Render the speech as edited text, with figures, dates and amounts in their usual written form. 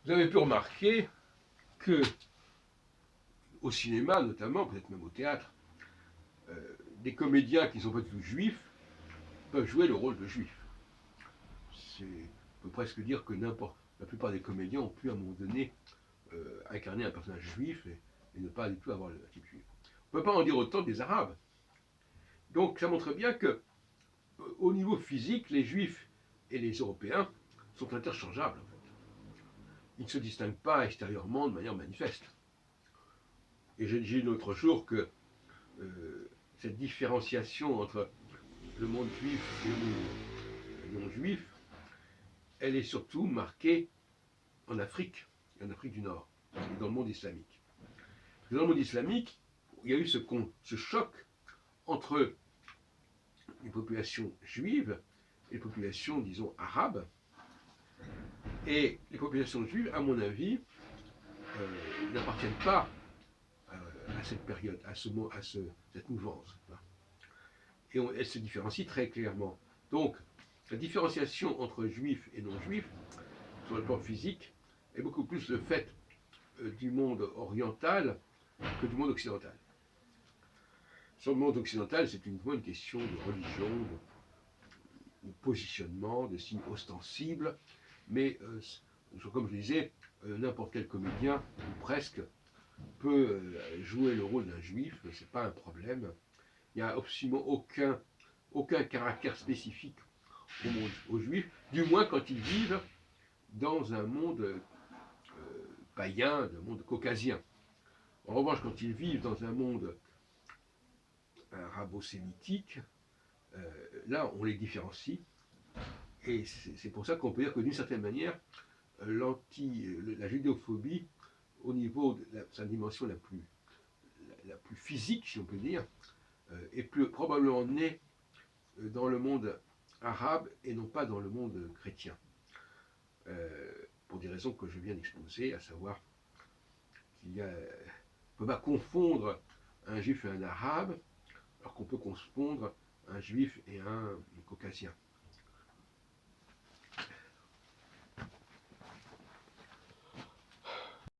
Vous avez pu remarquer que, au cinéma notamment, peut-être même au théâtre, des comédiens qui ne sont pas du tout juifs peuvent jouer le rôle de juifs. On peut presque dire que la plupart des comédiens ont pu à un moment donné incarner un personnage juif et ne pas du tout avoir le type juif. On ne peut pas en dire autant des Arabes. Donc ça montre bien que, au niveau physique, les Juifs et les Européens sont interchangeables. En fait. Ils ne se distinguent pas extérieurement de manière manifeste. Et j'ai dit l'autre jour que cette différenciation entre le monde juif et le monde non juif, elle est surtout marquée en Afrique, et en Afrique du Nord, et dans le monde islamique. Dans le monde islamique, il y a eu ce choc entre les populations juives et les populations, disons, arabes. Et les populations juives, à mon avis, n'appartiennent pas à cette période, cette mouvance. Et elles se différencient très clairement. Donc, la différenciation entre juifs et non-juifs, sur le plan physique, est beaucoup plus le fait du monde oriental que du monde occidental. Sur le monde occidental, c'est uniquement une question de religion, de positionnement, de signes ostensibles, mais comme je disais, n'importe quel comédien, ou presque, peut jouer le rôle d'un juif, c'est pas un problème. Il n'y a absolument aucun caractère spécifique aux juifs, du moins quand ils vivent dans un monde païen, un monde caucasien. En revanche, quand ils vivent dans un monde arabo-sémitique, là, on les différencie. Et c'est pour ça qu'on peut dire que d'une certaine manière, la judéophobie, au niveau de sa dimension la plus physique, si on peut dire, est probablement née dans le monde arabe et non pas dans le monde chrétien. Pour des raisons que je viens d'exposer, à savoir qu'il ne peut pas confondre un juif et un arabe, alors qu'on peut confondre un juif et un caucasien.